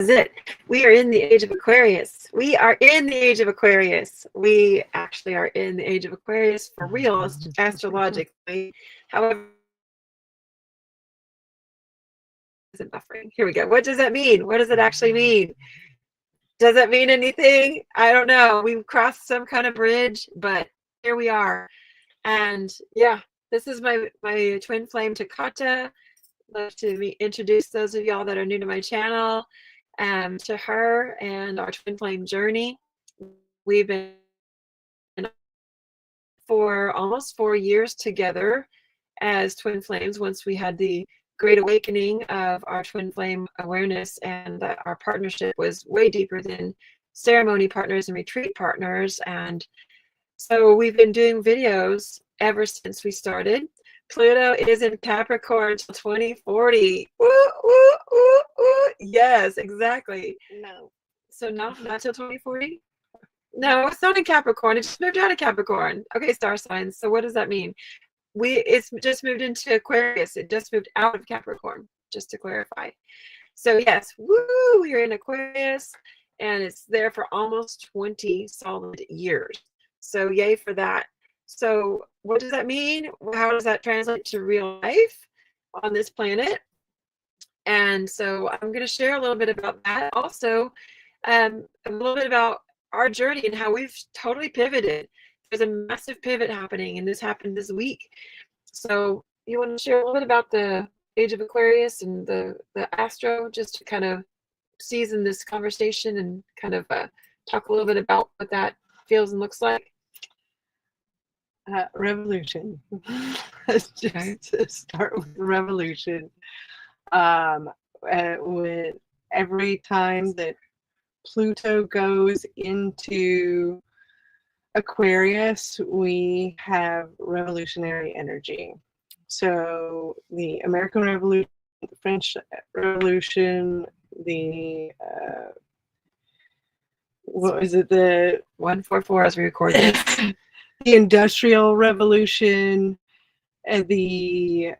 is it. We are in the age of Aquarius. We are in the age of Aquarius. We actually are in the age of Aquarius for real, astrologically. However, isn't buffering. Here we go. What does that mean? What does it actually mean? Does that mean anything? I don't know. We've crossed some kind of bridge, but here we are. And yeah, this is my twin flame Takata. Love to introduce those of y'all that are new to my channel to her and our twin flame journey. We've been for almost 4 years together as twin flames once we had the great awakening of our twin flame awareness, and that our partnership was way deeper than ceremony partners and retreat partners. And so we've been doing videos ever since we started. Pluto is in Capricorn till 2040. Woo, woo, woo, woo. Yes, exactly. No. So not till 2040? No, it's not in Capricorn. It just moved out of Capricorn. Okay, star signs. So what does that mean? It's just moved into Aquarius. It just moved out of Capricorn, just to clarify. So yes, woo, we're in Aquarius, and it's there for almost 20 solid years. So yay for that. So what does that mean? How does that translate to real life on this planet? And so I'm going to share a little bit about that. Also, a little bit about our journey and how we've totally pivoted. There's a massive pivot happening, and this happened this week. So you want to share a little bit about the age of Aquarius and the astro, just to kind of season this conversation and kind of talk a little bit about what that feels and looks like? Revolution. Let's just start with revolution. With every time that Pluto goes into Aquarius, we have revolutionary energy. So the American Revolution, the French Revolution, the what was it? The 144 as we record this. The Industrial Revolution, and the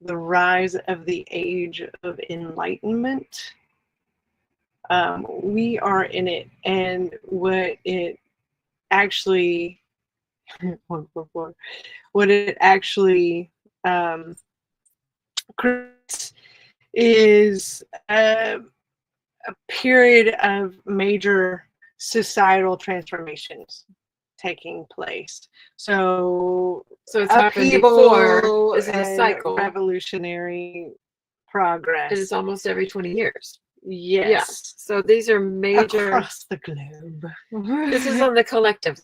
rise of the Age of Enlightenment. We are in it, and what it actually, 144, what it actually creates is a period of major societal transformations taking place. So it's happened before. This is a cycle. Revolutionary progress. And it's almost every 20 years. Yes. Yeah. So these are major across the globe. This is on the collective.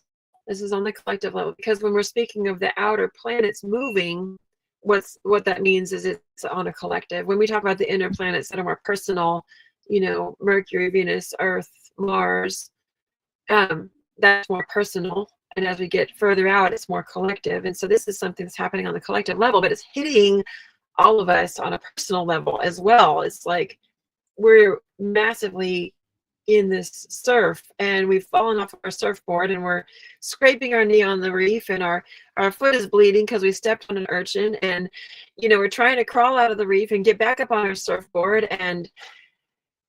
This is on the collective level, because when we're speaking of the outer planets moving, what that means is it's on a collective. When we talk about the inner planets that are more personal, Mercury, Venus, Earth, Mars, that's more personal. And as we get further out, it's more collective. And so this is something that's happening on the collective level, but it's hitting all of us on a personal level as well. It's like we're massively in this surf, and we've fallen off our surfboard, and we're scraping our knee on the reef, and our foot is bleeding because we stepped on an urchin, and we're trying to crawl out of the reef and get back up on our surfboard. And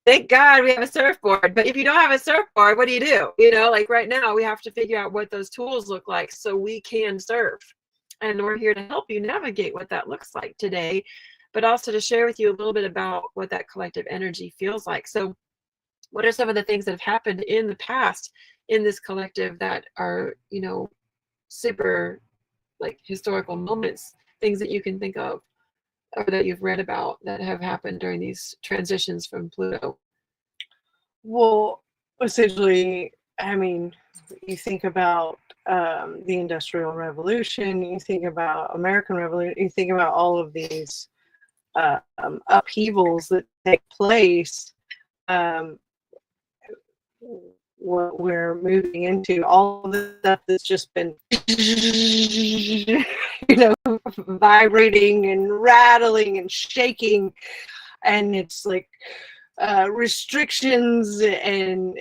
thank God we have a surfboard. But if you don't have a surfboard, what do? Like right now, we have to figure out what those tools look like so we can surf. And we're here to help you navigate what that looks like today, but also to share with you a little bit about what that collective energy feels like. So what are some of the things that have happened in the past in this collective that are, super like historical moments, things that you can think of or that you've read about that have happened during these transitions from Pluto? Well, essentially, I mean, you think about the Industrial Revolution, you think about American Revolution, you think about all of these upheavals that take place. What we're moving into, all of the stuff that's just been vibrating and rattling and shaking, and it's like restrictions and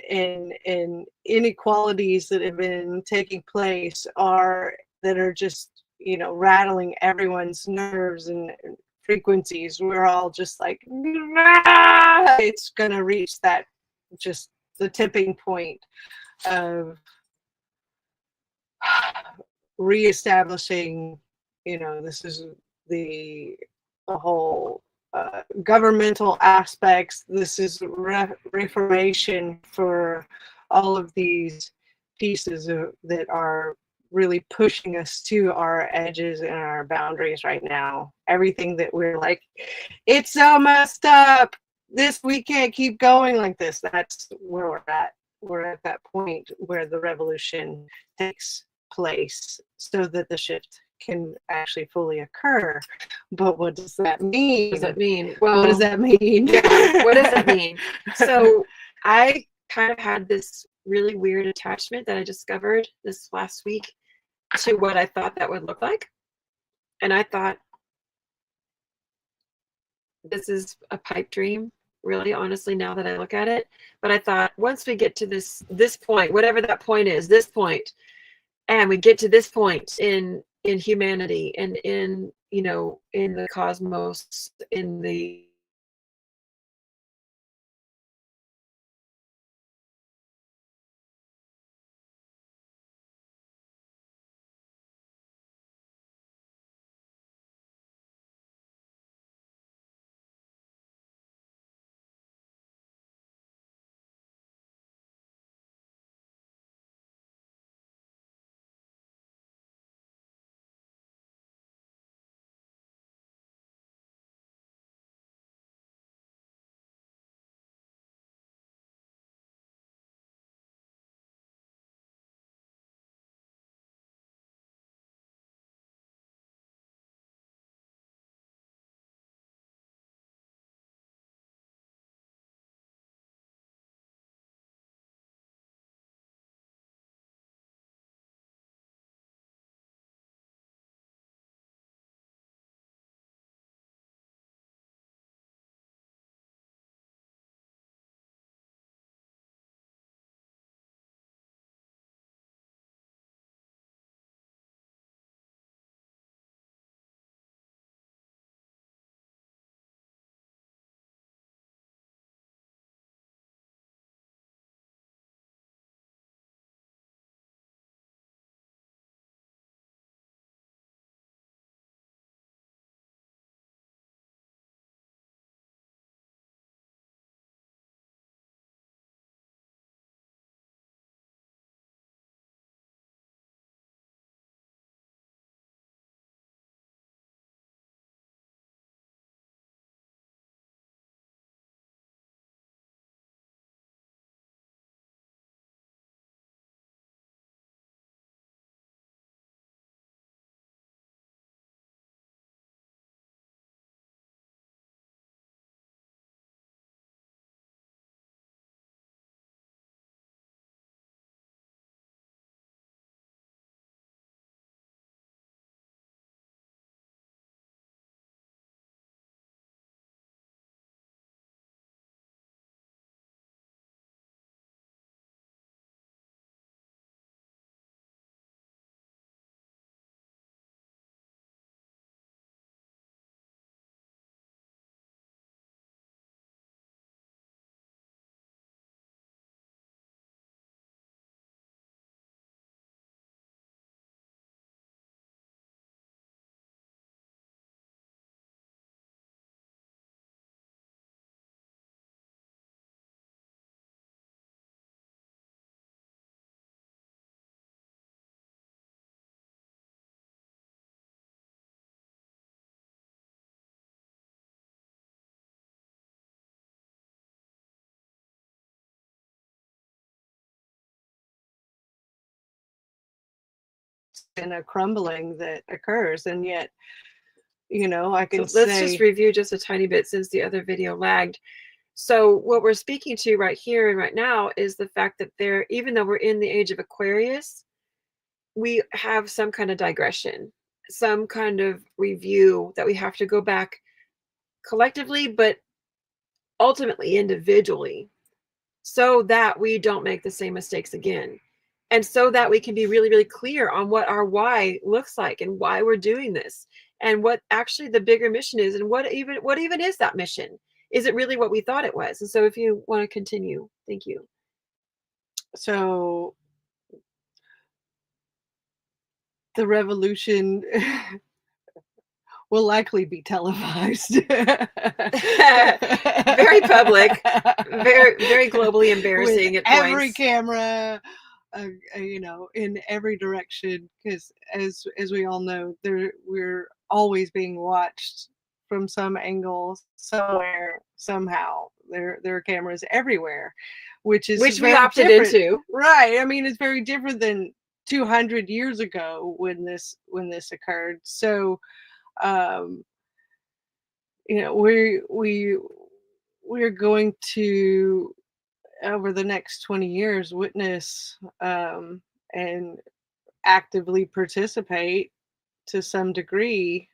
inequalities that have been taking place that are just rattling everyone's nerves and frequencies, we're all just like, "Ah!" It's gonna reach that, just the tipping point of reestablishing, this is the whole governmental aspects. This is reformation for all of these pieces that are really pushing us to our edges and our boundaries right now. Everything that we're like, it's so messed up. We can't keep going like this. That's where we're at. We're at that point where the revolution takes place so that the shift can actually fully occur. But what does that mean? What does that mean? Well, what does that mean? Yeah, what does that mean? So I kind of had this really weird attachment that I discovered this last week to what I thought that would look like. And I thought, this is a pipe dream, really, honestly, now that I look at it. But I thought, once we get to this point, whatever that point is, this point, and we get to this point in humanity and in the cosmos, in the and a crumbling that occurs, and yet I can So let's say, just review just a tiny bit since the other video lagged. So what we're speaking to right here and right now is the fact that even though we're in the age of Aquarius, we have some kind of digression, some kind of review that we have to go back collectively, but ultimately individually, so that we don't make the same mistakes again. And so that we can be really, really clear on what our why looks like and why we're doing this and what actually the bigger mission is, and what even is that mission? Is it really what we thought it was? And so if you want to continue, thank you. So the revolution will likely be televised. Very public, very globally embarrassing with at every points. camera, in every direction, because as we all know, we're always being watched from some angle, somewhere, somehow. There are cameras everywhere, which is Which we very opted different. into. Right. I mean, it's very different than 200 years ago when this occurred. So, um, we're going to, over the next 20 years, witness and actively participate to some degree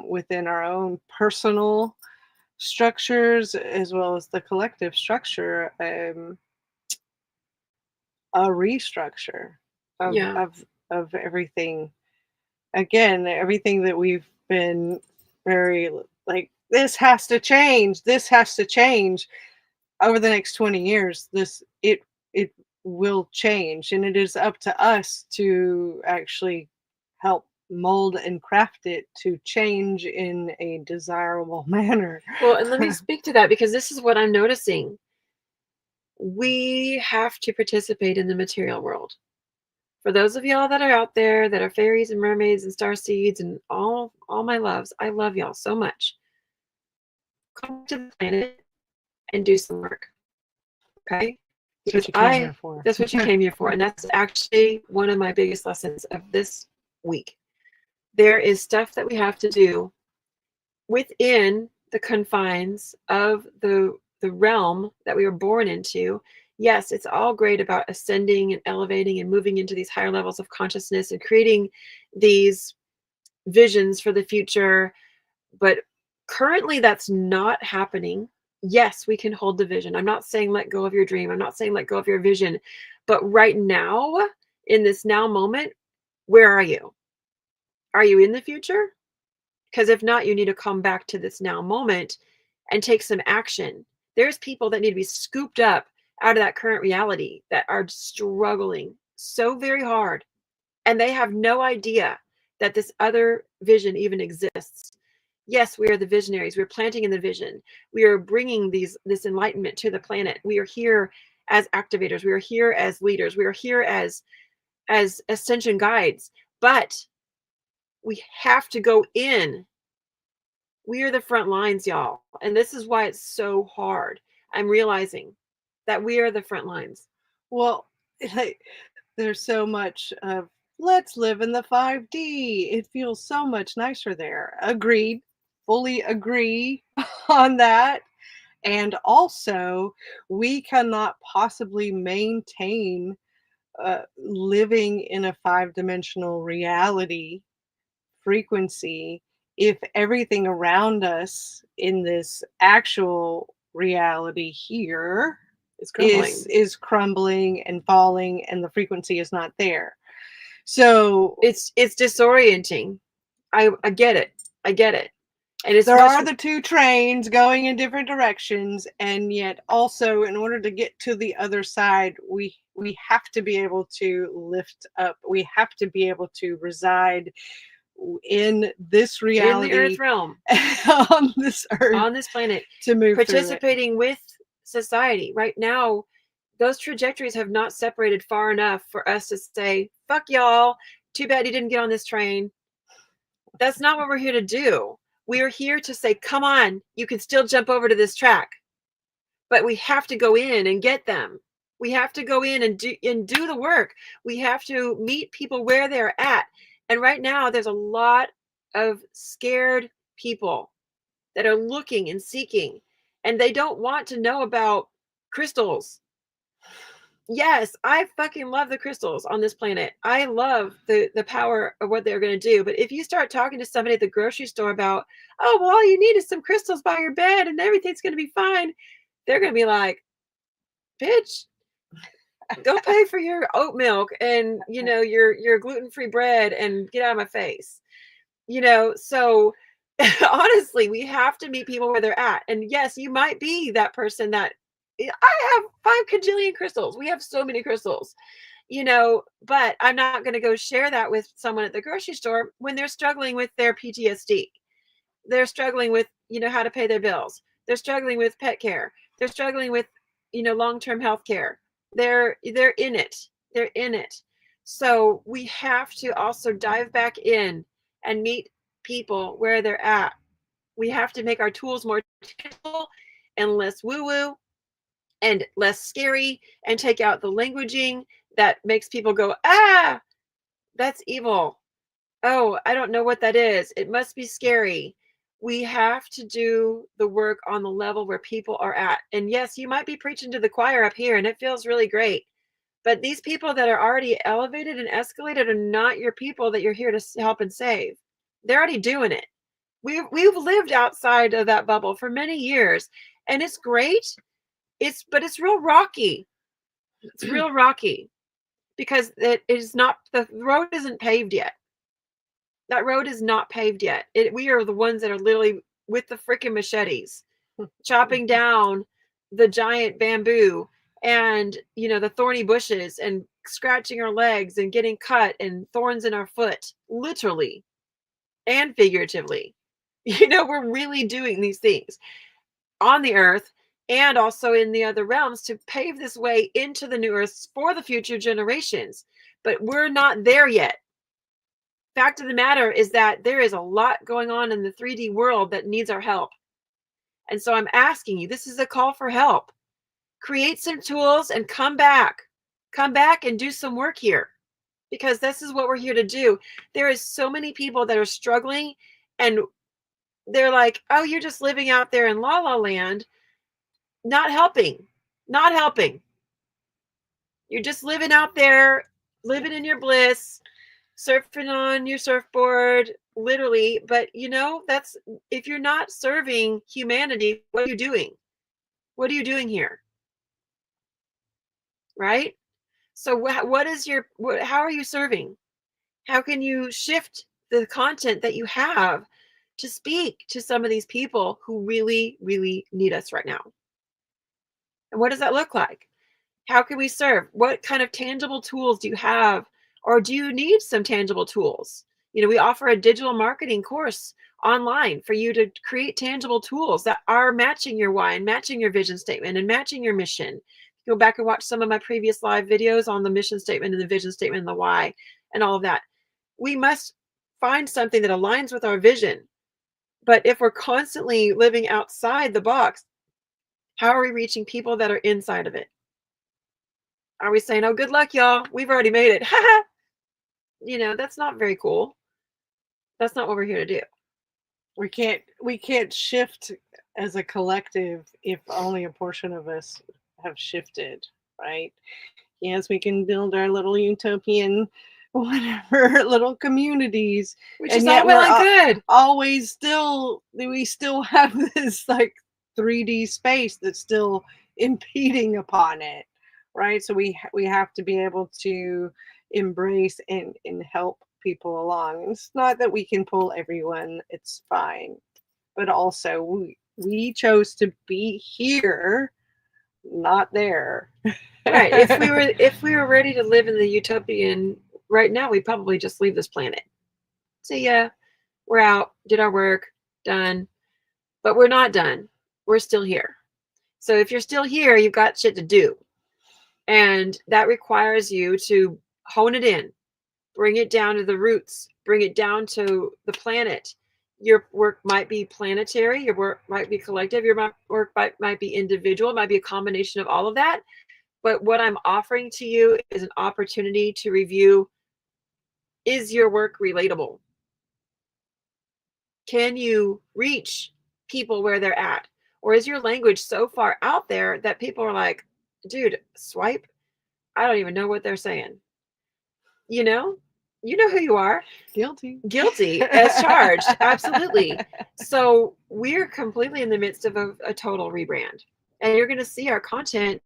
within our own personal structures as well as the collective structure, a restructure of Yeah. of everything. Again, everything that we've been very like, this has to change, this has to change. Over the next 20 years, it will change, and it is up to us to actually help mold and craft it to change in a desirable manner. Well, and let me speak to that, because this is what I'm noticing. We have to participate in the material world. For those of y'all that are out there that are fairies and mermaids and star seeds and all my loves, I love y'all so much. Come to the planet and do some work. Okay? Because that's what you came here for. And that's actually one of my biggest lessons of this week. There is stuff that we have to do within the confines of the realm that we were born into. Yes, it's all great about ascending and elevating and moving into these higher levels of consciousness and creating these visions for the future. But currently, that's not happening. Yes, we can hold the vision. I'm not saying let go of your dream. I'm not saying let go of your vision. But right now, in this now moment, where are you? Are you in the future? Because if not, you need to come back to this now moment and take some action. There's people that need to be scooped up out of that current reality that are struggling so very hard, and they have no idea that this other vision even exists. Yes, we are the visionaries. We're planting in the vision. We are bringing this enlightenment to the planet. We are here as activators. We are here as leaders. We are here as ascension guides. But we have to go in. We are the front lines, y'all. And this is why it's so hard. I'm realizing that we are the front lines. Well, there's so much of, let's live in the 5D. It feels so much nicer there. Agreed. Fully agree on that. And also, we cannot possibly maintain living in a 5-dimensional reality frequency if everything around us in this actual reality here It's crumbling. is crumbling and falling, and the frequency is not there. So it's disorienting. I get it. I get it. And it's there are the two trains going in different directions, and yet also, in order to get to the other side, we have to be able to lift up. We have to be able to reside in this reality, in the earth realm, on this earth, on this planet, to move participating with society. Right now, those trajectories have not separated far enough for us to say, fuck y'all, too bad you didn't get on this train. That's not what we're here to do. We are here to say, come on, you can still jump over to this track. But we have to go in and get them. We have to go in and do the work. We have to meet people where they're at. And right now, there's a lot of scared people that are looking and seeking, and they don't want to know about crystals. Yes, I fucking love the crystals on this planet. I love the power of what they're going to do. But if you start talking to somebody at the grocery store about, oh, well, all you need is some crystals by your bed and everything's going to be fine, they're going to be like, bitch, go pay for your oat milk and your gluten-free bread and get out of my face. You know, so honestly, we have to meet people where they're at. And yes, you might be that person that I have 5 kajillion crystals. We have so many crystals, you know, but I'm not going to go share that with someone at the grocery store when they're struggling with their PTSD. They're struggling with, you know, how to pay their bills. They're struggling with pet care. They're struggling with, you know, long-term health care. They're in it. They're in it. So we have to also dive back in and meet people where they're at. We have to make our tools more tangible and less woo-woo and less scary, and take out the languaging that makes people go, ah, that's evil. Oh, I don't know what that is. It must be scary. We have to do the work on the level where people are at. And yes, you might be preaching to the choir up here and it feels really great. But these people that are already elevated and escalated are not your people that you're here to help and save. They're already doing it. We've lived outside of that bubble for many years, and it's great. But it's real rocky. It's real rocky because it is not, the road isn't paved yet. That road is not paved yet. We are the ones that are literally with the freaking machetes chopping down the giant bamboo and, you know, the thorny bushes and scratching our legs and getting cut and thorns in our foot, literally and figuratively. You know, we're really doing these things on the earth and also in the other realms to pave this way into the new earth for the future generations. But we're not there yet. Fact of the matter is that there is a lot going on in the 3D world that needs our help. And so I'm asking you, this is a call for help. Create some tools and come back. Come back and do some work here, because this is what we're here to do. There is so many people that are struggling, and they're like, oh, you're just living out there in la la land, not helping, not helping. You're just living out there, living in your bliss, surfing on your surfboard, literally. But you know, that's, if you're not serving humanity, what are you doing? What are you doing here? Right? So what is your, how are you serving? How can you shift the content that you have to speak to some of these people who really, really need us right now? And what does that look like? How can we serve? What kind of tangible tools do you have? Or do you need some tangible tools? You know, we offer a digital marketing course online for you to create tangible tools that are matching your why and matching your vision statement and matching your mission. Go back and watch some of my previous live videos on the mission statement and the vision statement and the why and all of that. We must find something that aligns with our vision. But if we're constantly living outside the box, how are we reaching people that are inside of it? Are we saying, oh, good luck, y'all, we've already made it? You know, that's not very cool. That's not what we're here to do. We can't shift as a collective if only a portion of us have shifted, right? Yes, we can build our little utopian whatever little communities, Which and is yet all well and good. We still have this like 3D space that's still impeding upon it, right? So we have to be able to embrace and help people along. It's not that we can pull everyone, it's fine, but also we chose to be here, not there. Right. If we were ready to live in the utopian right now, we'd probably just leave this planet. See ya. We're out, did our work, done. But we're not done. We're still here. So if you're still here, you've got shit to do. And that requires you to hone it in, bring it down to the roots, bring it down to the planet. Your work might be planetary, your work might be collective, your work might be individual, it might be a combination of all of that. But what I'm offering to you is an opportunity to review, is your work relatable? Can you reach people where they're at? Or is your language so far out there that people are like, dude, swipe? I don't even know what they're saying. You know who you are. Guilty as charged. Absolutely. So we're completely in the midst of a total rebrand. And you're going to see our content.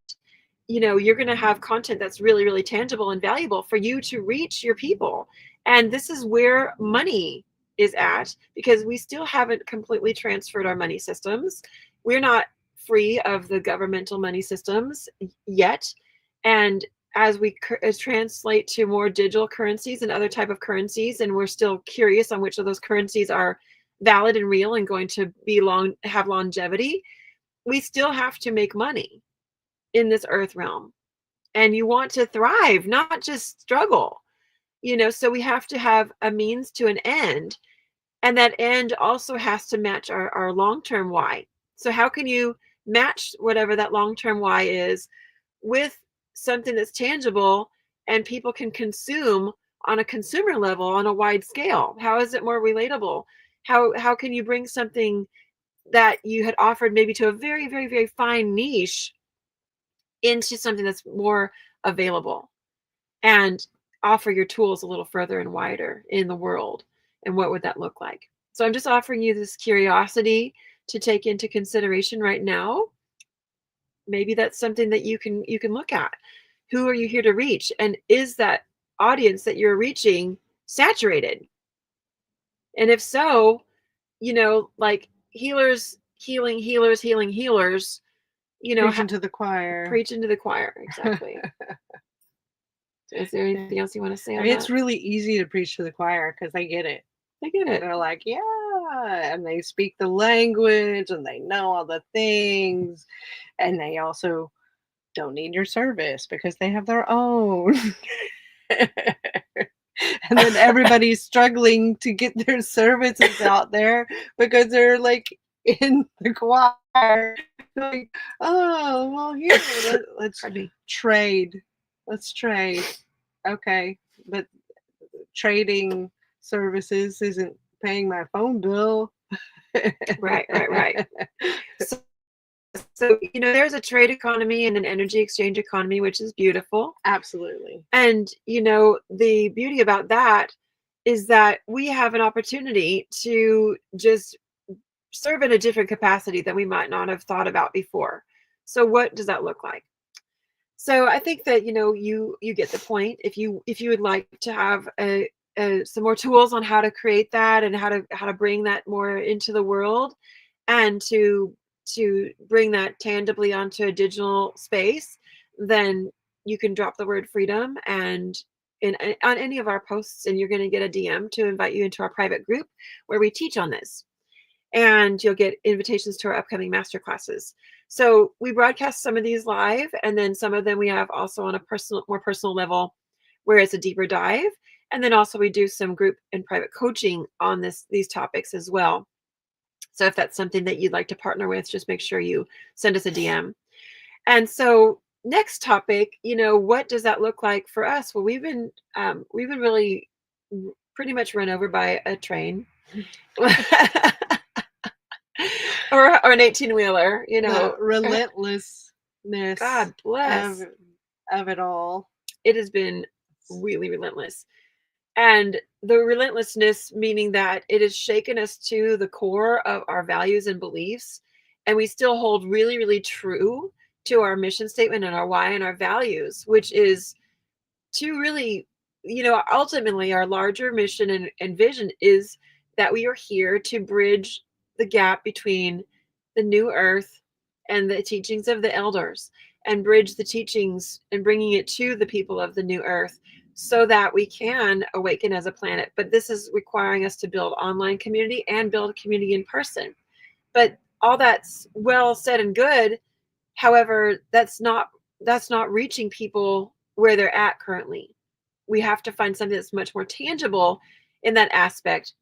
You know, you're going to have content that's really, really tangible and valuable for you to reach your people. And this is where money is at, because we still haven't completely transferred our money systems. We're not free of the governmental money systems yet. And as we translate to more digital currencies and other type of currencies, and we're still curious on which of those currencies are valid and real and going to be have longevity, we still have to make money in this earth realm. And you want to thrive, not just struggle. So we have to have a means to an end, and that end also has to match our long-term why. So how can you match whatever that long-term why is with something that's tangible and people can consume on a consumer level on a wide scale? How is it more relatable? How can you bring something that you had offered maybe to a very, very, very fine niche into something that's more available, and offer your tools a little further and wider in the world? And what would that look like? So I'm just offering you this curiosity to take into consideration right now. Maybe that's something that you can look at. Who are you here to reach? And is that audience that you're reaching saturated? And if so, like healers healing healers healing healers, Preaching to the choir. Preaching to the choir, exactly. Is there anything else you want to say on that? It's really easy to preach to the choir because they get it. They get it. They're like, yeah, and they speak the language and they know all the things, and they also don't need your service because they have their own. And then everybody's struggling to get their services out there because they're like in the choir. Like, oh, well, here, let's trade. Let's trade. Okay, but trading services isn't paying my phone bill. Right. So, there's a trade economy and an energy exchange economy, which is beautiful. Absolutely. And, the beauty about that is that we have an opportunity to just serve in a different capacity than we might not have thought about before. So what does that look like? So I think that, you get the point. If you would like to have some more tools on how to create that and how to bring that more into the world, and to bring that tangibly onto a digital space, then you can drop the word freedom and on any of our posts, and you're going to get a DM to invite you into our private group where we teach on this. And you'll get invitations to our upcoming master classes. So we broadcast some of these live, and then some of them we have also on a more personal level where it's a deeper dive. And then also we do some group and private coaching on these topics as well. So if that's something that you'd like to partner with, just make sure you send us a DM. And so next topic, what does that look like for us? Well, we've been really pretty much run over by a train. or an 18-wheeler, The relentlessness, God bless, of it all. It has been really relentless. And the relentlessness, meaning that it has shaken us to the core of our values and beliefs. And we still hold really, really true to our mission statement and our why and our values, which is to really, ultimately our larger mission and vision is that we are here to bridge the gap between the new earth and the teachings of the elders, and bridge the teachings and bringing it to the people of the new earth so that we can awaken as a planet. But this is requiring us to build online community and build community in person. But all that's well said and good. However, that's not reaching people where they're at currently. We have to find something that's much more tangible in that aspect.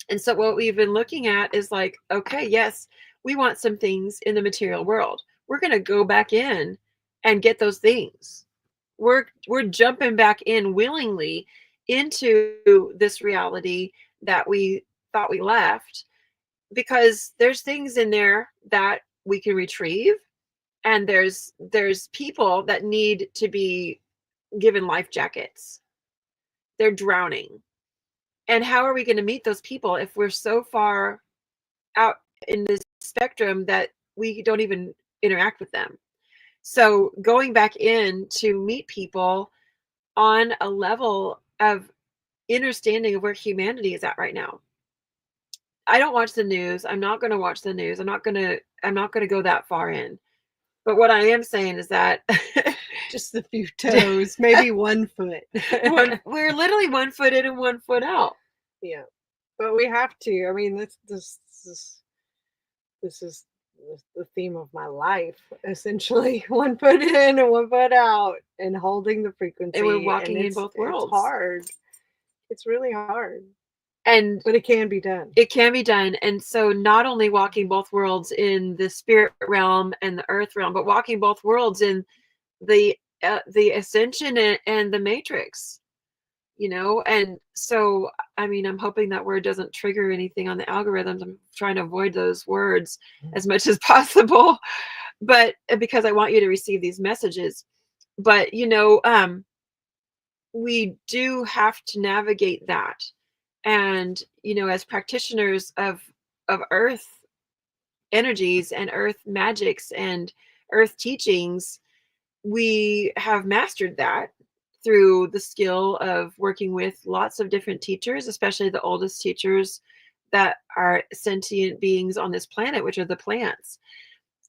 And so what we've been looking at is like, okay, yes, we want some things in the material world. We're going to go back in and get those things. We're jumping back in willingly into this reality that we thought we left, because there's things in there that we can retrieve, and there's people that need to be given life jackets. They're drowning. And how are we going to meet those people if we're so far out in this spectrum that we don't even interact with them? So going back in to meet people on a level of understanding of where humanity is at right now. I don't watch the news. I'm not going to watch the news. I'm not going to go that far in. But what I am saying is that just a few toes, maybe 1 foot. We're literally 1 foot in and 1 foot out. Yeah, but we have to. I mean, this is the theme of my life, essentially. 1 foot in and 1 foot out, and holding the frequency. And we're walking in both worlds. It's hard. It's really hard. But it can be done. It can be done. And so not only walking both worlds in the spirit realm and the earth realm, but walking both worlds in the ascension and the matrix, you know. And so, I mean, I'm hoping that word doesn't trigger anything on the algorithms. I'm trying to avoid those words as much as possible, but because I want you to receive these messages. But, you know, we do have to navigate that. And, you know, as practitioners of earth energies and earth magics and earth teachings, we have mastered that through the skill of working with lots of different teachers, especially the oldest teachers that are sentient beings on this planet, which are the plants.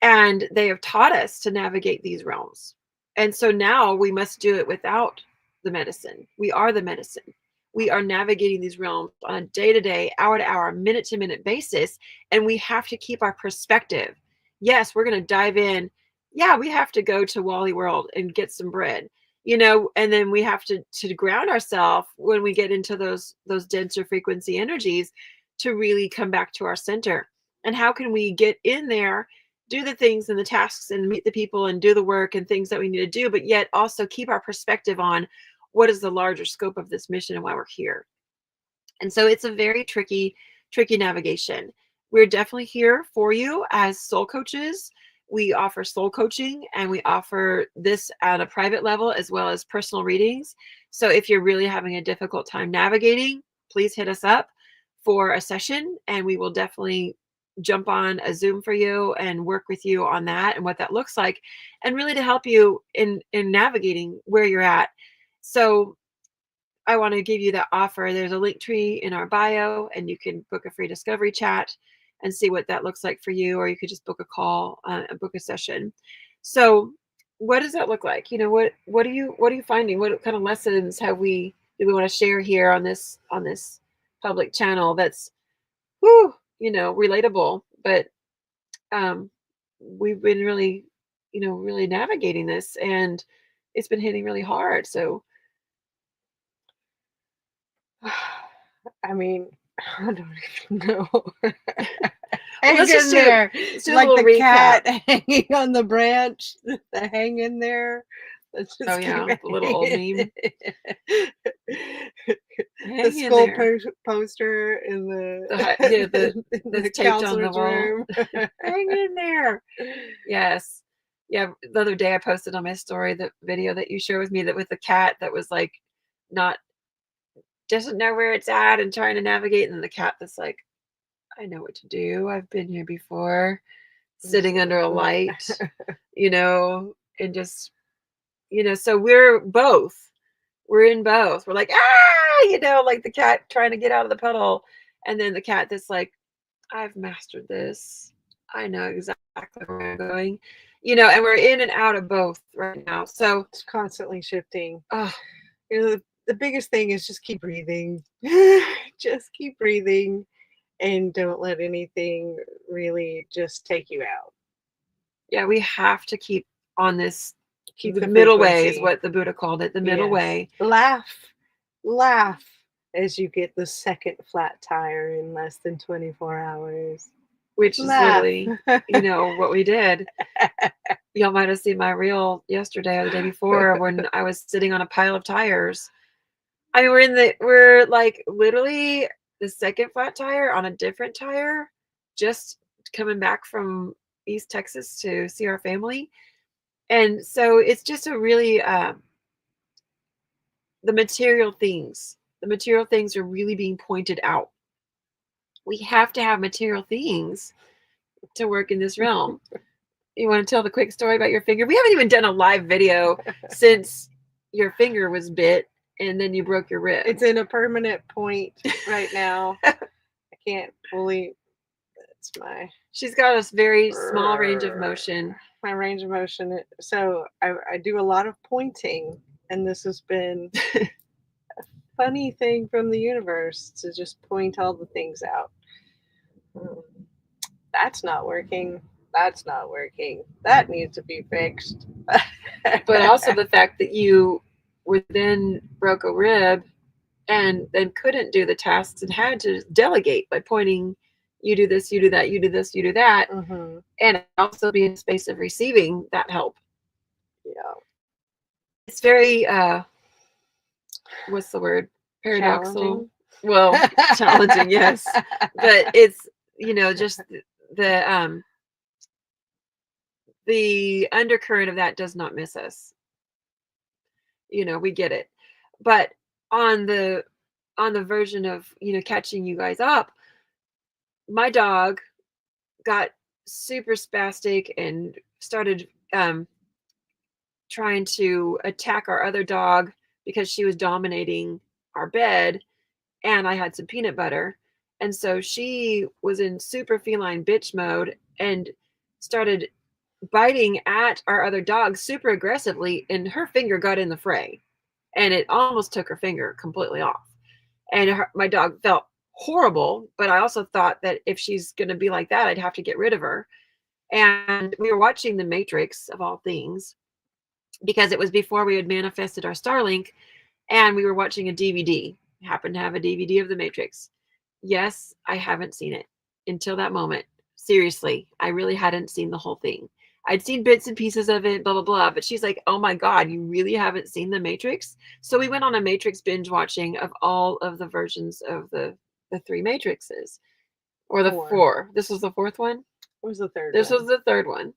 And they have taught us to navigate these realms. And so now we must do it without the medicine. We are the medicine. We are navigating these realms on a day-to-day, hour-to-hour, minute-to-minute basis, and we have to keep our perspective. Yes, we're going to dive in. Yeah, we have to go to Wally World and get some bread, you know, and then we have to ground ourselves when we get into those denser frequency energies to really come back to our center. And how can we get in there, do the things and the tasks and meet the people and do the work and things that we need to do, but yet also keep our perspective on what is the larger scope of this mission and why we're here. And so it's a very tricky navigation. We're definitely here for you as soul coaches. We offer soul coaching, and we offer this at a private level as well as personal readings. So if you're really having a difficult time navigating, please hit us up for a session, and we will definitely jump on a Zoom for you and work with you on that and what that looks like, and really to help you in navigating where you're at. So I want to give you that offer. There's a link tree in our bio, and you can book a free discovery chat and see what that looks like for you, or you could just book a call, book a session. So what does that look like? You know, what are you finding? What kind of lessons do we want to share here on this public channel that's, you know, relatable, but we've been really, you know, really navigating this, and it's been hitting really hard. So I mean, I don't even know. Let's just do there, like the recap. Cat hanging on the branch. The hang in there. Let's just the little old meme. The skull poster in the counselor's room. Hang in there. Yes. Yeah. The other day I posted on my story the video that you shared with me, that with the cat that was like doesn't know where it's at and trying to navigate, and the cat that's like, I know what to do. I've been here before, sitting under a light, you know, and just, you know, so we're in both. We're like, you know, like the cat trying to get out of the puddle. And then the cat that's like, I've mastered this. I know exactly where I'm going, you know, and we're in and out of both right now. So it's constantly shifting. You know, the biggest thing is just keep breathing. Just keep breathing, and don't let anything really just take you out. Yeah, we have to keep on this. Keep the middle way is what the Buddha called it. The middle way. Laugh as you get the second flat tire in less than 24 hours. Which is literally, you know, what we did. Y'all might have seen my reel yesterday or the day before when I was sitting on a pile of tires. I mean, we're like literally the second flat tire on a different tire, just coming back from East Texas to see our family. And so it's just a really, the material things are really being pointed out. We have to have material things to work in this realm. You want to tell the quick story about your finger? We haven't even done a live video since your finger was bit and then you broke your rib. It's in a permanent point right now. I can't fully. It's my. She's got a very small range of motion. My range of motion. So I do a lot of pointing, and this has been a funny thing from the universe to just point all the things out. That's not working. That's not working. That needs to be fixed. But also the fact that you were then broke a rib and then couldn't do the tasks and had to delegate by pointing, you do this, you do that, you do this, you do that, and also be in a space of receiving that help. Yeah. It's very, what's the word? Paradoxical. Well, challenging, yes. But it's, just the undercurrent of that does not miss us. We get it. But on the version of, catching you guys up, my dog got super spastic and started trying to attack our other dog because she was dominating our bed, and I had some peanut butter. And so she was in super feline bitch mode and started biting at our other dog super aggressively, and her finger got in the fray, and it almost took her finger completely off. And my dog felt horrible, but I also thought that if she's going to be like that, I'd have to get rid of her. And we were watching The Matrix, of all things, because it was before we had manifested our Starlink, and we were watching a DVD. I happened to have a DVD of The Matrix. Yes, I haven't seen it until that moment. Seriously, I really hadn't seen the whole thing. I'd seen bits and pieces of it, blah, blah, blah. But she's like, oh my God, you really haven't seen The Matrix? So we went on a Matrix binge watching of all of the versions of the 3 Matrixes. Or the 4. This was the 4th one? What was the 3rd This one? was the 3rd one.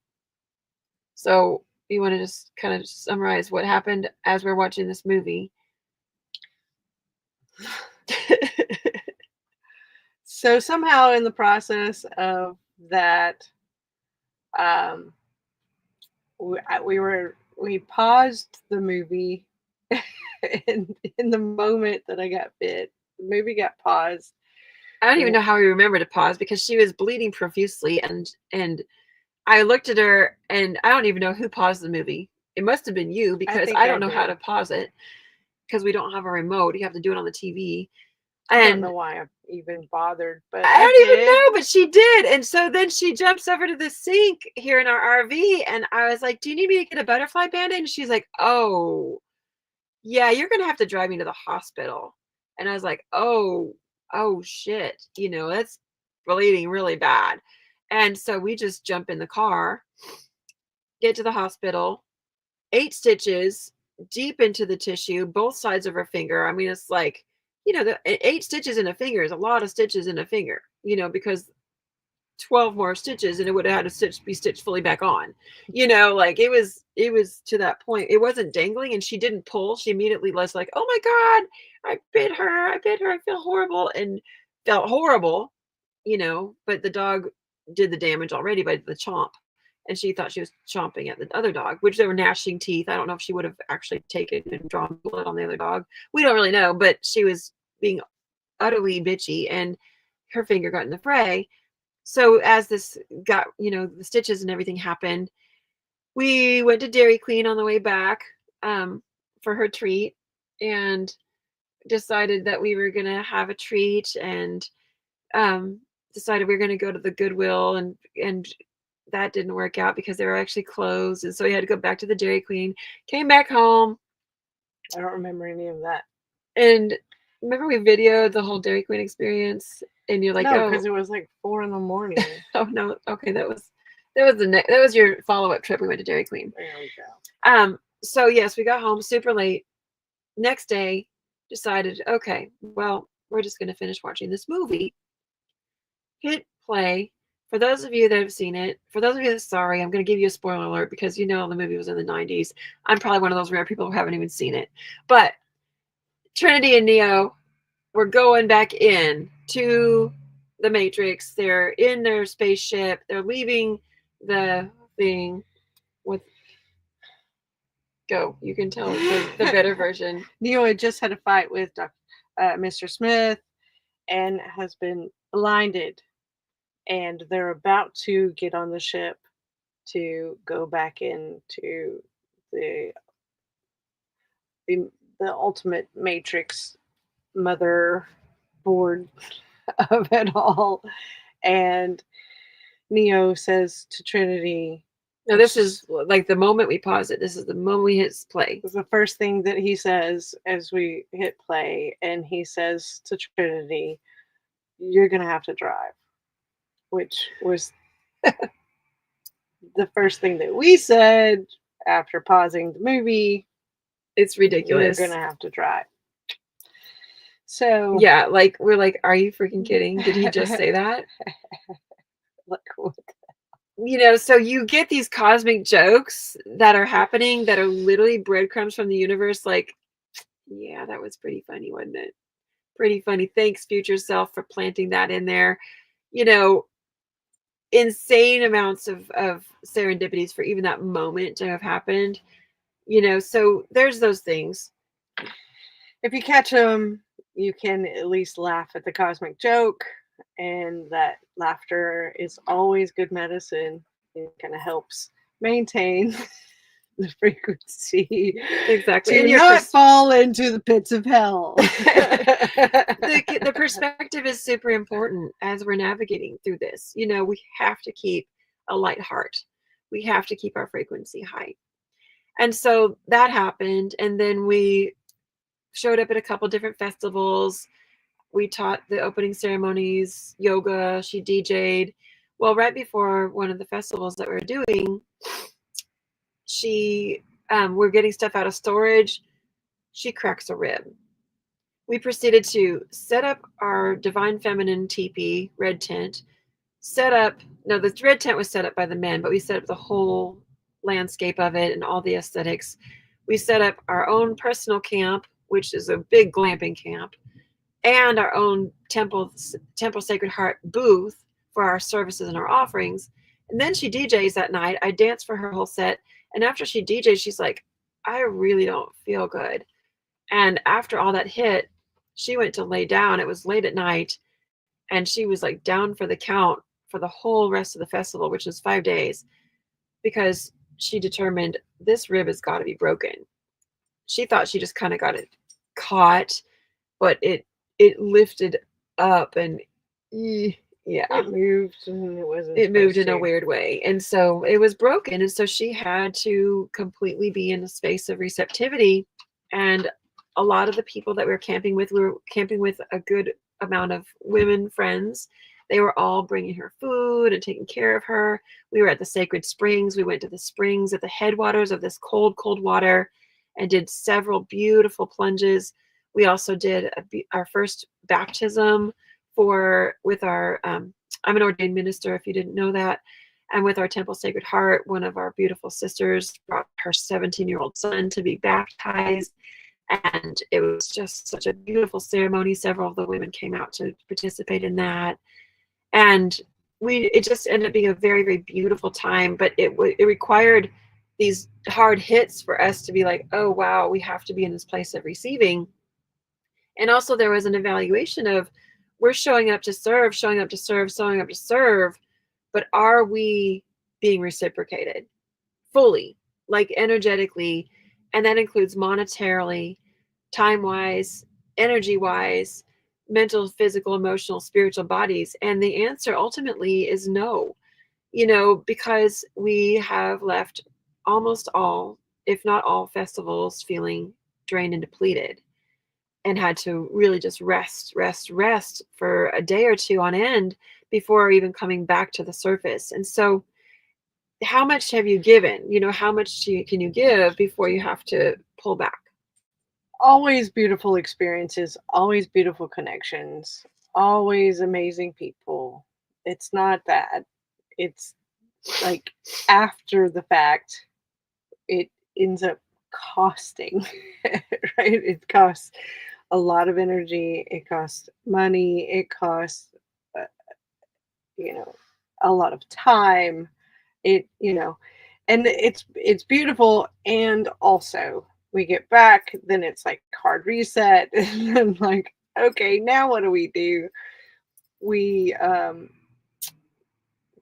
So you want to just kind of summarize what happened as we're watching this movie? So somehow in the process of that, we paused the movie in the moment that I got bit. The movie got paused. I don't even know how we remember to pause because she was bleeding profusely, and I looked at her, and I don't even know who paused the movie. It must have been you, because I don't know how to pause it because we don't have a remote. You have to do it on the TV. I don't know why I even bothered, but I don't even know, but she did. And so then she jumps over to the sink here in our RV, and I was like, do you need me to get a butterfly band-aid? And she's like, oh, yeah, you're going to have to drive me to the hospital. And I was like, oh shit, that's bleeding really bad. And so we just jump in the car, get to the hospital, 8 stitches deep into the tissue, both sides of her finger. I mean, it's like, the 8 stitches in a finger is a lot of stitches in a finger, because 12 more stitches and it would have had to be stitched fully back on, like it was to that point. It wasn't dangling, and she didn't pull. She immediately was like, oh my God, I bit her, I feel horrible, and felt horrible, but the dog did the damage already by the chomp, and she thought she was chomping at the other dog, which they were gnashing teeth. I don't know if she would have actually taken and drawn blood on the other dog. We don't really know, but she was being utterly bitchy, and her finger got in the fray. So as this got, the stitches and everything happened, we went to Dairy Queen on the way back for her treat, and decided that we were going to have a treat, and decided we were going to go to the Goodwill, and that didn't work out because they were actually closed. And so we had to go back to the Dairy Queen, came back home. I don't remember any of that. And remember we videoed the whole Dairy Queen experience, and you're like, no, because it was like 4 a.m. Oh no, okay, that was your follow-up trip. We went to Dairy Queen. There we go. So yes, we got home super late. Next day, decided, okay, well, we're just going to finish watching this movie. Hit play. For those of you that have seen it, for those of you that, sorry, I'm going to give you a spoiler alert because the movie was in the 90s. I'm probably one of those rare people who haven't even seen it. But Trinity and Neo were going back in to the Matrix. They're in their spaceship. They're leaving the thing with... Go. You can tell the better version. Neo had just had a fight with Mr. Smith, and has been blinded, and they're about to get on the ship to go back into the the, the ultimate matrix mother board of it all. And Neo says to Trinity, Now, this is like the moment we pause it. This is the moment we hit play. was the first thing that he says as we hit play, and he says to Trinity, "You're gonna have to drive," which was the first thing that we said after pausing the movie. It's ridiculous. You're gonna have to drive. So yeah, like we're like, are you freaking kidding? Did he just say that? Like, what? You know, so you get these cosmic jokes that are happening that are literally breadcrumbs from the universe. Like, yeah, that was pretty funny, wasn't it? Pretty funny. Thanks, future self, for planting that in there. You know, insane amounts of serendipities for even that moment to have happened. You know, so there's those things. If you catch them, you can at least laugh at the cosmic joke, and that laughter is always good medicine. It kind of helps maintain the frequency. Exactly. To not fall into the pits of hell. The perspective is super important as we're navigating through this. You know, we have to keep a light heart. We have to keep our frequency high. And so that happened. And then we showed up at a couple different festivals. We taught the opening ceremonies, yoga, she DJ'd. Well, right before one of the festivals that we were doing, we're getting stuff out of storage. She cracks a rib. We proceeded to set up our Divine Feminine teepee, red tent. The red tent was set up by the men, but we set up the whole landscape of it and all the aesthetics. We set up our own personal camp, which is a big glamping camp, and our own Temple Sacred Heart booth for our services and our offerings. And then she DJs that night. I danced for her whole set. And after she DJs, she's like, I really don't feel good. And after all that hit, she went to lay down. It was late at night. And she was like down for the count for the whole rest of the festival, which was 5 days, because she determined this rib has got to be broken. She thought she just kind of got it caught, but it lifted up and yeah, it moved, and it moved in a weird way, and so it was broken. And so she had to completely be in a space of receptivity. And a lot of the people that we were camping with a good amount of women friends. They were all bringing her food and taking care of her. We were at the sacred springs. We went to the springs at the headwaters of this cold water and did several beautiful plunges. We also did our first baptism with our, I'm an ordained minister, if you didn't know that. And with our Temple Sacred Heart, one of our beautiful sisters brought her 17-year-old son to be baptized. And it was just such a beautiful ceremony. Several of the women came out to participate in that. And it just ended up being a very, very beautiful time. But it required these hard hits for us to be like, oh, wow, we have to be in this place of receiving. And also there was an evaluation of, we're showing up to serve, but are we being reciprocated fully, like energetically? And that includes monetarily, time-wise, energy-wise, mental, physical, emotional, spiritual bodies. And the answer ultimately is no, because we have left almost all, if not all, festivals feeling drained and depleted, and had to really just rest for a day or two on end before even coming back to the surface. And so how much have you given? How much can you give before you have to pull back? Always beautiful experiences, always beautiful connections, always amazing people. It's not that. It's like after the fact, it ends up costing, right? It costs a lot of energy. It costs money. It costs, a lot of time. And it's beautiful. And also we get back, then it's like hard reset. And then like, okay, now what do we do? we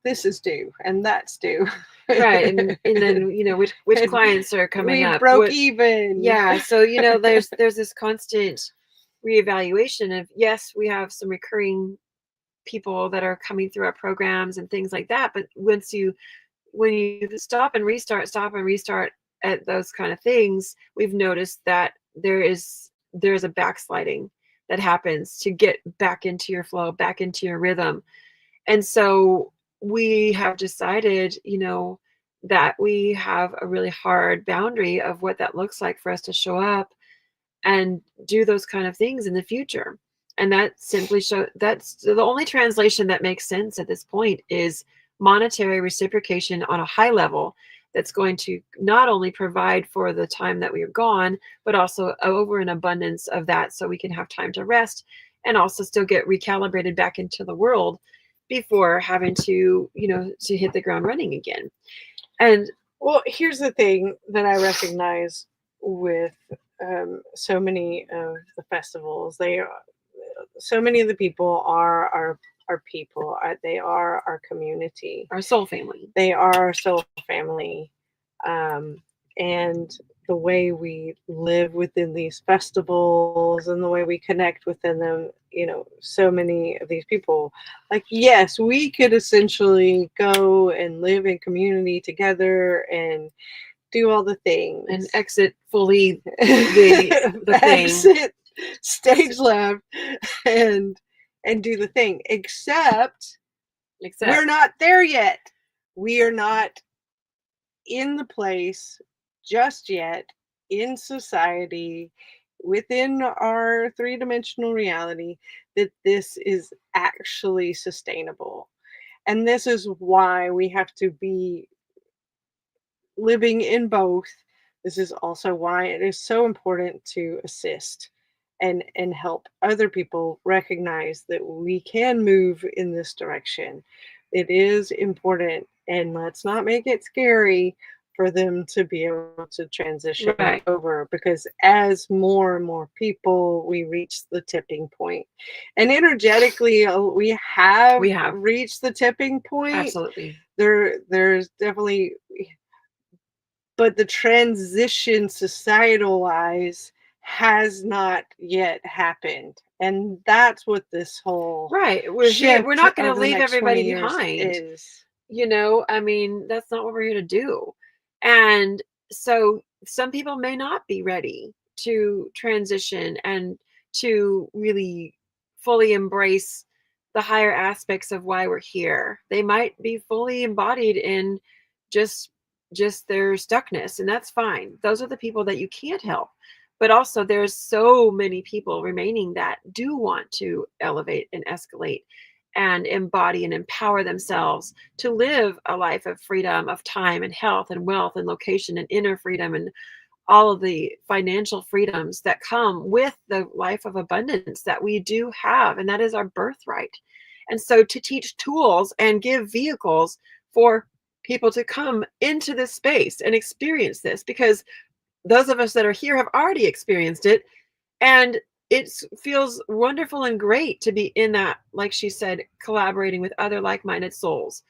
this is due and that's due. Right. And then, you know, which And clients are coming we up. broke even. Yeah. So, you know, there's this constant reevaluation of, yes, we have some recurring people that are coming through our programs and things like that. But when you stop and restart at those kind of things, we've noticed that there's a backsliding that happens to get back into your flow, back into your rhythm. And so we have decided, you know, that we have a really hard boundary of what that looks like for us to show up and do those kind of things in the future. And that simply that's the only translation that makes sense at this point is monetary reciprocation on a high level that's going to not only provide for the time that we are gone, but also over an abundance of that so we can have time to rest and also still get recalibrated back into the world before having to, you know, to hit the ground running again. And well, here's the thing that I recognize with so many of the festivals. So many of the people are our people. They are our community, our soul family. They are our soul family, and the way we live within these festivals and the way we connect within them, you know, so many of these people, like, yes, we could essentially go and live in community together and do all the things and exit fully the thing. Exit stage left and do the thing, except we're not there yet. We are not in the place just yet in society within our three-dimensional reality that this is actually sustainable. And this is why we have to be living in both. This is also why it is so important to assist and help other people recognize that we can move in this direction. It is important, and let's not make it scary for them to be able to transition over, because as more and more people, we reach the tipping point. And energetically, we have reached the tipping point. Absolutely. There's definitely, but the transition societal wise has not yet happened. And that's what this whole we're not going to leave everybody behind. Is. You know, I mean, that's not what we're here to do. And so some people may not be ready to transition and to really fully embrace the higher aspects of why we're here. They might be fully embodied in just their stuckness, and that's fine. Those are the people that you can't help. But also there's so many people remaining that do want to elevate and escalate and embody and empower themselves to live a life of freedom, of time and health and wealth and location and inner freedom and all of the financial freedoms that come with the life of abundance that we do have. And that is our birthright. And so to teach tools and give vehicles for people to come into this space and experience this, because those of us that are here have already experienced it. And it feels wonderful and great to be in that, like she said, collaborating with other like-minded souls.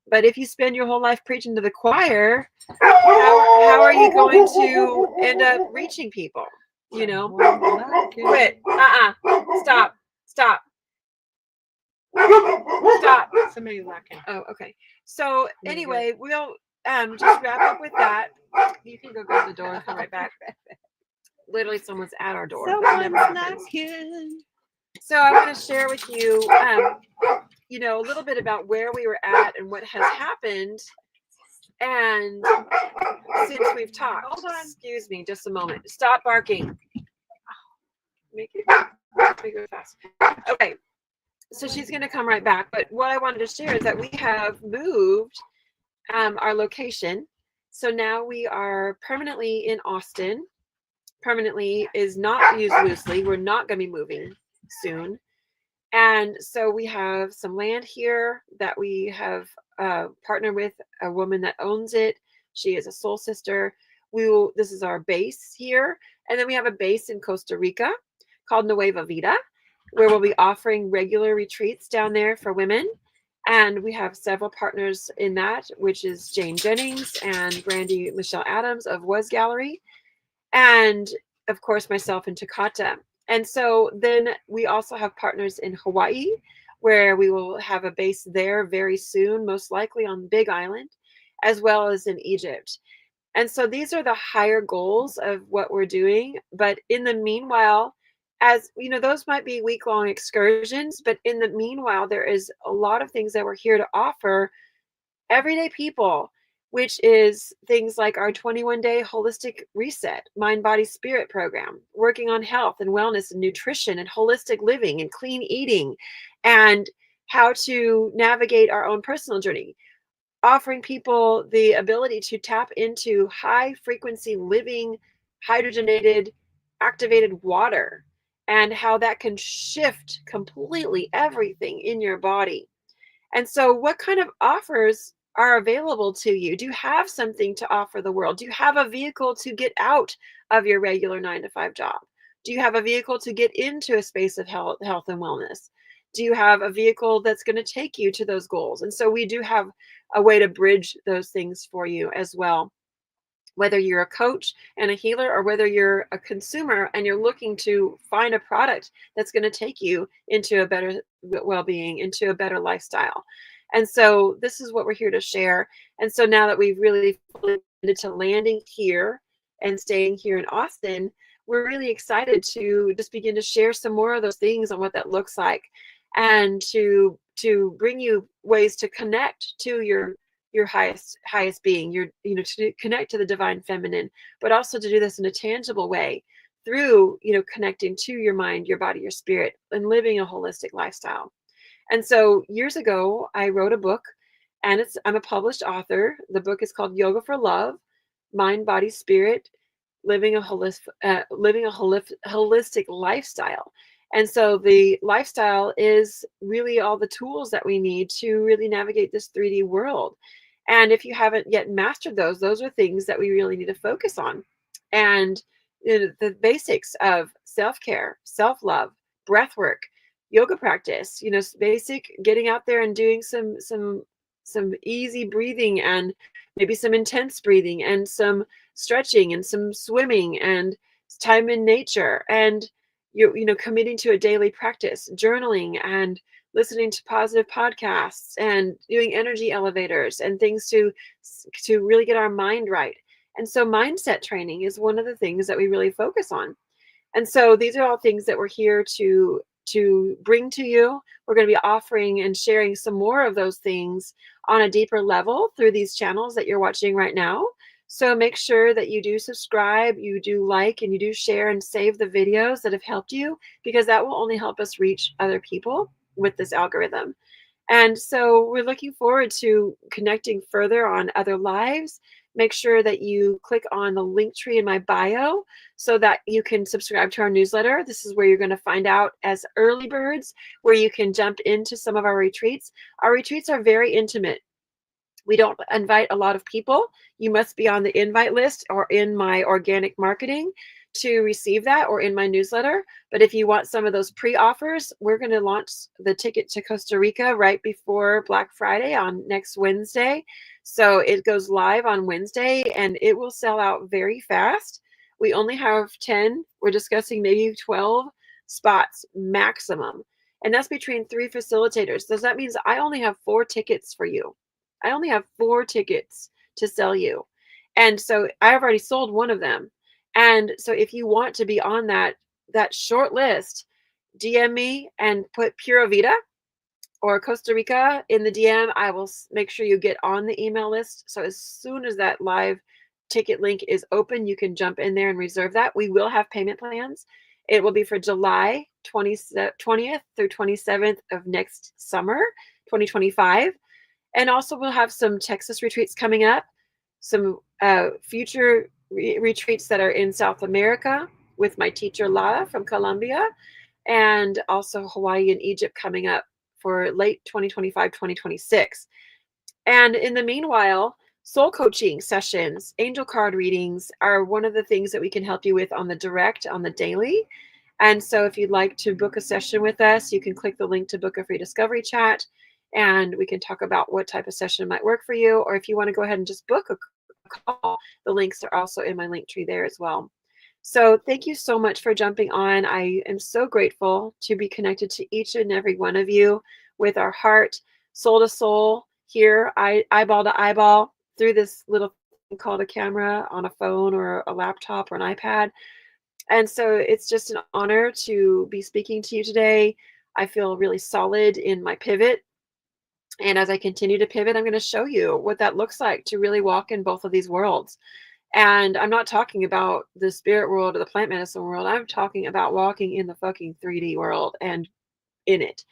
But if you spend your whole life preaching to the choir, how are you going to end up reaching people? You know, quit. Stop. Somebody's knocking. Oh, okay. So anyway, we'll just wrap up with that. You can go grab the door and come right back. Literally, someone's at our door. Someone's knocking. So I want to share with you, you know, a little bit about where we were at and what has happened. And since we've talked, excuse me, just a moment. Stop barking. Make it fast. Okay. So she's going to come right back. But what I wanted to share is that we have moved our location. So now we are permanently in Austin. Permanently is not used loosely. We're not going to be moving soon. And so we have some land here that we have partnered with a woman that owns it. She is a soul sister. This is our base here. And then we have a base in Costa Rica called Nueva Vida. where we'll be offering regular retreats down there for women. And we have several partners in that, which is Jane Jennings and Brandy Michelle Adams of Was Gallery, and of course myself and Takata. And so then we also have partners in Hawaii, where we will have a base there very soon, most likely on Big Island, as well as in Egypt. And so these are the higher goals of what we're doing. But in the meanwhile, as you know, those might be week-long excursions, but in the meanwhile, there is a lot of things that we're here to offer everyday people, which is things like our 21-day holistic reset, mind, body, spirit program, working on health and wellness and nutrition and holistic living and clean eating, and how to navigate our own personal journey, offering people the ability to tap into high frequency living, hydrogenated, activated water, and how that can shift completely everything in your body. And so, what kind of offers are available to you? Do you have something to offer the world? Do you have a vehicle to get out of your regular 9 to 5 job? Do you have a vehicle to get into a space of health and wellness? Do you have a vehicle that's going to take you to those goals? And so, we do have a way to bridge those things for you as well. Whether you're a coach and a healer, or whether you're a consumer and you're looking to find a product that's going to take you into a better well-being, into a better lifestyle. And so this is what we're here to share. And so now that we've really committed to landing here and staying here in Austin, we're really excited to just begin to share some more of those things on what that looks like, and to bring you ways to connect to your highest being, to connect to the divine feminine, but also to do this in a tangible way through connecting to your mind, your body, your spirit, and living a holistic lifestyle. And so years ago I wrote a book, and I'm a published author. The book is called Yoga for Love: Mind, Body, Spirit, living a holistic lifestyle. And so the lifestyle is really all the tools that we need to really navigate this 3D world. And if you haven't yet mastered those are things that we really need to focus on. And the basics of self-care, self-love, breath work, yoga practice, basic getting out there and doing some easy breathing, and maybe some intense breathing, and some stretching, and some swimming, and time in nature, and committing to a daily practice, journaling, and listening to positive podcasts, and doing energy elevators and things to really get our mind right. And so mindset training is one of the things that we really focus on. And so these are all things that we're here to bring to you. We're going to be offering and sharing some more of those things on a deeper level through these channels that you're watching right now. So make sure that you do subscribe, you do like, and you do share and save the videos that have helped you, because that will only help us reach other people with this algorithm. And so we're looking forward to connecting further on other lives. Make sure that you click on the link tree in my bio so that you can subscribe to our newsletter. This is where you're going to find out as early birds, where you can jump into some of our retreats. Our retreats are very intimate. We don't invite a lot of people. You must be on the invite list or in my organic marketing to receive that, or in my newsletter. But if you want some of those pre-offers, we're going to launch the ticket to Costa Rica right before Black Friday on next Wednesday. So it goes live on Wednesday, and it will sell out very fast. We only have 10. We're discussing maybe 12 spots maximum. And that's between 3 facilitators. So that means I only have 4 tickets for you. I only have 4 tickets to sell you. And so I've already sold one of them. And so if you want to be on that short list, DM me and put Pura Vida or Costa Rica in the DM. I will make sure you get on the email list. So as soon as that live ticket link is open, you can jump in there and reserve that. We will have payment plans. It will be for July 20th through 27th of next summer, 2025. And also we'll have some Texas retreats coming up, some future retreats that are in South America with my teacher Lara from Colombia, and also Hawaii and Egypt coming up for late 2025, 2026. And in the meanwhile, soul coaching sessions, angel card readings are one of the things that we can help you with on the direct, on the daily. And so if you'd like to book a session with us, you can click the link to book a free discovery chat, and we can talk about what type of session might work for you. Or if you want to go ahead and just book a call, the links are also in my link tree there as well. So thank you so much for jumping on. I am so grateful to be connected to each and every one of you with our heart, soul to soul, here, eyeball to eyeball, through this little thing called a camera on a phone or a laptop or an iPad. And so it's just an honor to be speaking to you today. I feel really solid in my pivot. And as I continue to pivot, I'm going to show you what that looks like to really walk in both of these worlds. And I'm not talking about the spirit world or the plant medicine world. I'm talking about walking in the fucking 3D world and in it.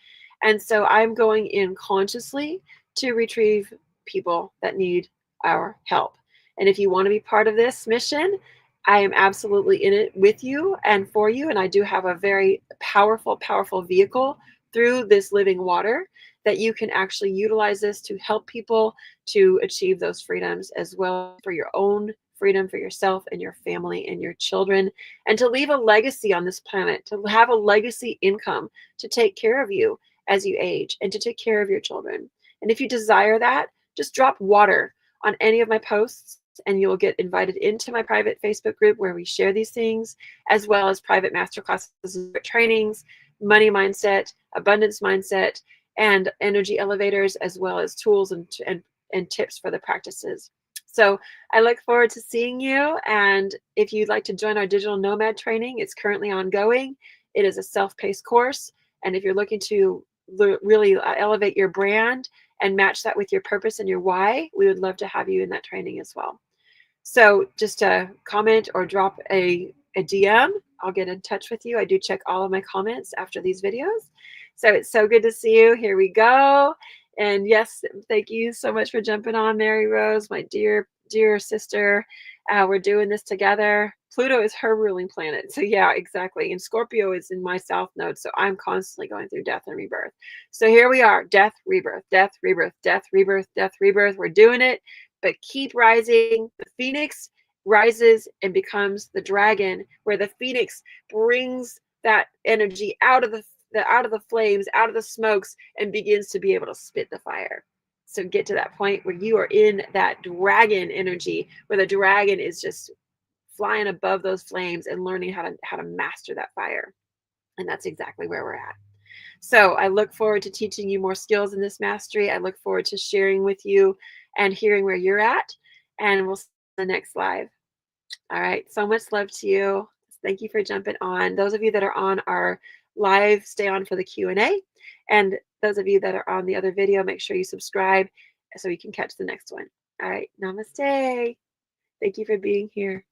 And so I'm going in consciously to retrieve people that need our help. And if you want to be part of this mission, I am absolutely in it with you and for you. And I do have a very powerful, powerful vehicle through this living water that you can actually utilize this to help people to achieve those freedoms, as well for your own freedom for yourself and your family and your children, and to leave a legacy on this planet, to have a legacy income to take care of you as you age and to take care of your children. And if you desire that, just drop water on any of my posts and you'll get invited into my private Facebook group where we share these things, as well as private masterclasses, trainings, money mindset, abundance mindset, and energy elevators, as well as tools and tips for the practices. So I look forward to seeing you. And if you'd like to join our digital nomad training, it's currently ongoing. It is a self-paced course. And if you're looking to really elevate your brand and match that with your purpose and your why, we would love to have you in that training as well. So just a comment or drop a DM. I'll get in touch with you. I do check all of my comments after these videos. So it's so good to see you. Here we go. And yes, thank you so much for jumping on, Mary Rose, my dear, dear sister. We're doing this together. Pluto is her ruling planet. So yeah, exactly. And Scorpio is in my south node. So I'm constantly going through death and rebirth. So here we are, death, rebirth, death, rebirth, death, rebirth, death, rebirth. We're doing it, but keep rising. The phoenix rises and becomes the dragon, where the phoenix brings that energy out of the flames, out of the smokes, and begins to be able to spit the fire. So get to that point where you are in that dragon energy, where the dragon is just flying above those flames and learning how to master that fire. And that's exactly where we're at. So I look forward to teaching you more skills in this mastery. I look forward to sharing with you and hearing where you're at. And we'll see you in the next live. All right. So much love to you. Thank you for jumping on. Those of you that are on our live, stay on for the Q&A. And those of you that are on the other video, make sure you subscribe so you can catch the next one. All right. Namaste. Thank you for being here.